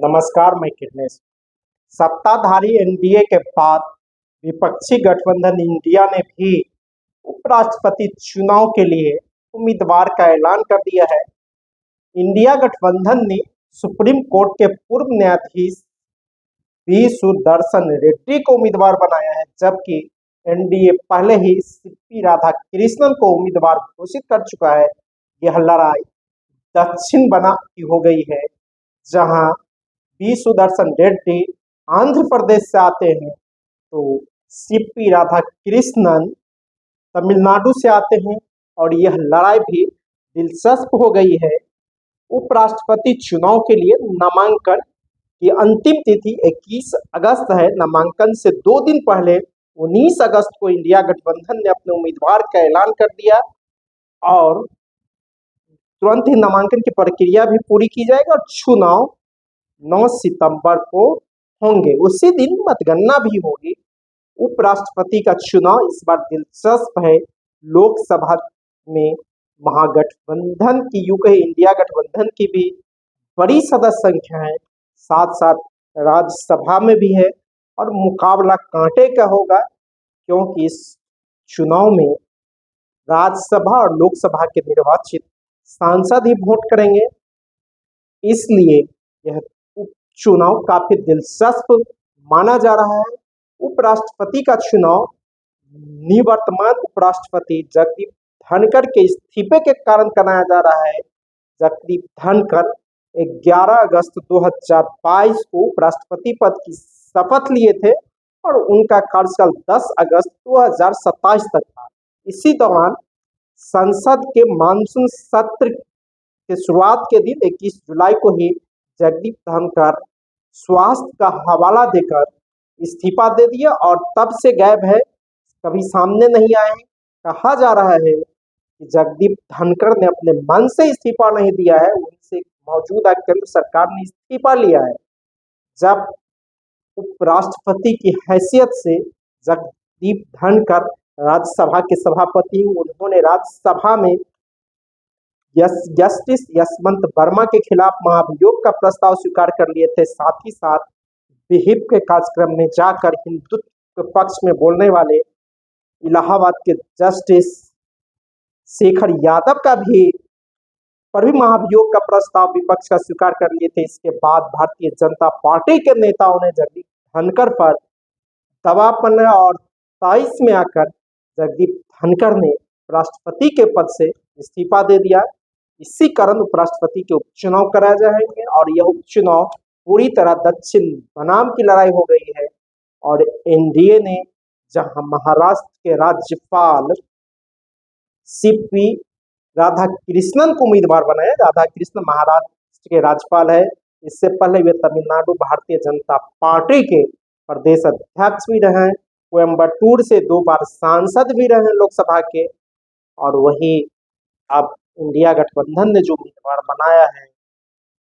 नमस्कार, मैं किरनेश। सत्ताधारी एनडीए के बाद विपक्षी गठबंधन इंडिया ने भी उपराष्ट्रपति चुनाव के लिए उम्मीदवार का ऐलान कर दिया है। इंडिया गठबंधन ने सुप्रीम कोर्ट के पूर्व न्यायाधीश वी सुदर्शन रेड्डी को उम्मीदवार बनाया है, जबकि एनडीए पहले ही सीपी राधाकृष्णन को उम्मीदवार घोषित कर चुका है। यह लड़ाई दक्षिण बना की हो गई है, जहां वी सुदर्शन रेड्डी आंध्र प्रदेश से आते हैं, तो सीपी राधाकृष्णन तमिलनाडु से आते हैं। और यह लड़ाई भी दिलचस्प हो गई है। उपराष्ट्रपति चुनाव के लिए नामांकन की अंतिम तिथि 21 अगस्त है। नामांकन से 2 दिन पहले 19 अगस्त को इंडिया गठबंधन ने अपने उम्मीदवार का ऐलान कर दिया और तुरंत ही नामांकन की प्रक्रिया भी पूरी की जाएगी और चुनाव 9 सितंबर को होंगे। उसी दिन मतगणना भी होगी। उपराष्ट्रपति का चुनाव इस बार दिलचस्प है। लोकसभा में महागठबंधन की यूं इंडिया गठबंधन की भी बड़ी सदस्य संख्या है, साथ साथ राज्यसभा में भी है और मुकाबला कांटे का होगा, क्योंकि इस चुनाव में राज्यसभा और लोकसभा के निर्वाचित सांसद ही वोट करेंगे। इसलिए यह चुनाव काफी दिलचस्प माना जा रहा है। उपराष्ट्रपति का चुनाव निवर्तमान उपराष्ट्रपति जगदीप धनखड़ के इस्तीफे के कारण कराया जा रहा है। जगदीप धनखड़ 11 अगस्त 2022 को उपराष्ट्रपति पद की शपथ लिए थे और उनका कार्यकाल 10 अगस्त 2027 तक था। इसी दौरान संसद के मानसून सत्र के शुरुआत के दिन 21 जुलाई को ही जगदीप धनखड़ स्वास्थ्य का हवाला देकर इस्तीफा दे दिया और तब से गायब है, कभी सामने नहीं आए। कहा जा रहा है कि जगदीप धनखड़ ने अपने मन से इस्तीफा नहीं दिया है, उनसे मौजूदा केंद्र सरकार ने इस्तीफा लिया है। जब उपराष्ट्रपति की हैसियत से जगदीप धनखड़ राज्यसभा के सभापति, उन्होंने राज्यसभा में जस्टिस यशवंत वर्मा के खिलाफ महाभियोग का प्रस्ताव स्वीकार कर लिए थे। साथ ही साथ विहिप के कार्यक्रम में जाकर हिंदुत्व के पक्ष में बोलने वाले इलाहाबाद के जस्टिस शेखर यादव का भी महाभियोग का प्रस्ताव विपक्ष का स्वीकार कर लिए थे। इसके बाद भारतीय जनता पार्टी के नेताओं ने जगदीप धनखड़ पर दबाव बनाया और 23 में आकर जगदीप धनखड़ ने राष्ट्रपति के पद से इस्तीफा दे दिया। इसी कारण उपराष्ट्रपति के उपचुनाव कराए जाएंगे और यह उपचुनाव पूरी तरह दक्षिण बनाम की लड़ाई हो गई है। और एनडीए ने जहां महाराष्ट्र के राज्यपाल सीपी राधाकृष्णन को उम्मीदवार बनाया, राधाकृष्णन महाराष्ट्र के राज्यपाल है। इससे पहले वे तमिलनाडु भारतीय जनता पार्टी के प्रदेश अध्यक्ष भी रहे हैं। कोयम्बटूर से 2 बार सांसद भी रहे लोकसभा के। और वही अब इंडिया गठबंधन ने जो उम्मीदवार बनाया है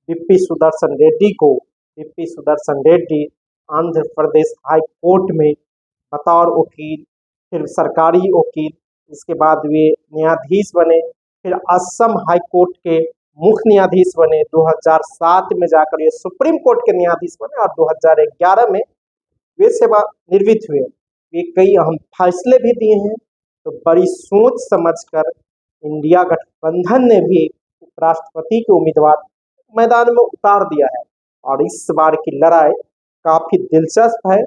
वी सुदर्शन रेड्डी को, V Sudarshan Reddy Andhra Pradesh high court में बतौर वकील, फिर सरकारी वकील, इसके बाद वे न्यायाधीश बने, फिर असम हाई कोर्ट के मुख्य न्यायाधीश बने। 2007 में जाकर ये सुप्रीम कोर्ट के न्यायाधीश बने और 2011 में वे सेवा निवृत्त हुए। वे कई अहम फैसले भी दिए हैं। तो बड़ी सोच समझकर इंडिया गठबंधन ने भी उपराष्ट्रपति के उम्मीदवार मैदान में उतार दिया है और इस बार की लड़ाई काफी दिलचस्प है।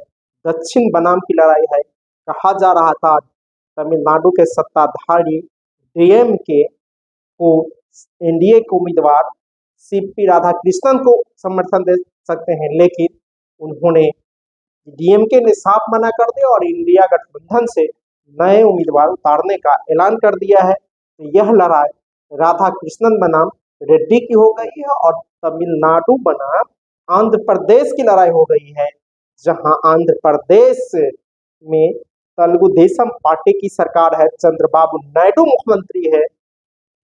दक्षिण बनाम की लड़ाई है। कहा जा रहा था तमिलनाडु के सत्ताधारी डीएमके को एनडीए के उम्मीदवार सीपी राधाकृष्णन को समर्थन दे सकते हैं, लेकिन उन्होंने डीएमके ने साफ मना कर दिया और इंडिया गठबंधन से नए उम्मीदवार उतारने का ऐलान कर दिया है। तो यह लड़ाई राधाकृष्णन बनाम रेड्डी की हो गई है और तमिलनाडु बनाम आंध्र प्रदेश की लड़ाई हो गई है, जहां आंध्र प्रदेश में तेलुगु देशम पार्टी की सरकार है, चंद्रबाबू नायडू मुख्यमंत्री है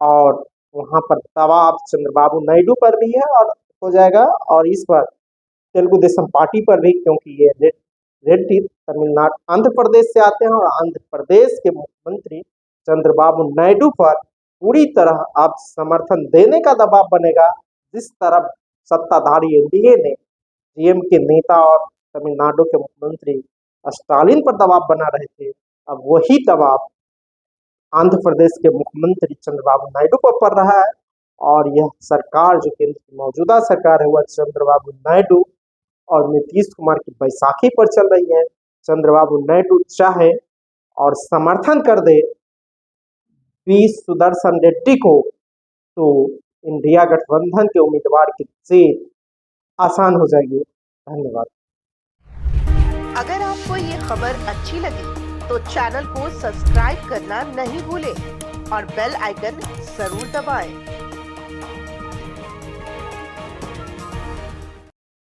और वहां पर दबाव चंद्रबाबू नायडू पर भी है और हो जाएगा और इस पर तेलुगु देशम पार्टी पर भी, क्योंकि ये रेड्डी तमिलनाडु आंध्र प्रदेश से आते हैं और आंध्र प्रदेश के मुख्यमंत्री चंद्रबाबू नायडू पर पूरी तरह अब समर्थन देने का दबाव बनेगा, जिस तरह सत्ताधारी एनडीए ने डीएम के नेता और तमिलनाडु के मुख्यमंत्री स्टालिन पर दबाव बना रहे थे, अब वही दबाव आंध्र प्रदेश के मुख्यमंत्री चंद्रबाबू नायडू पर पड़ रहा है। और यह सरकार जो केंद्र की मौजूदा सरकार है वह चंद्रबाबू नायडू और नीतीश कुमार की बैसाखी पर चल रही है। चंद्रबाबू नायडू चाहे और समर्थन कर दे वी सुदर्शन रेड्डी को तो इंडिया गठबंधन के उम्मीदवार की जीत आसान हो जाएगी। धन्यवाद। अगर आपको ये खबर अच्छी लगी तो चैनल को सब्सक्राइब करना नहीं भूलें और बेल आइकन जरूर दबाएं।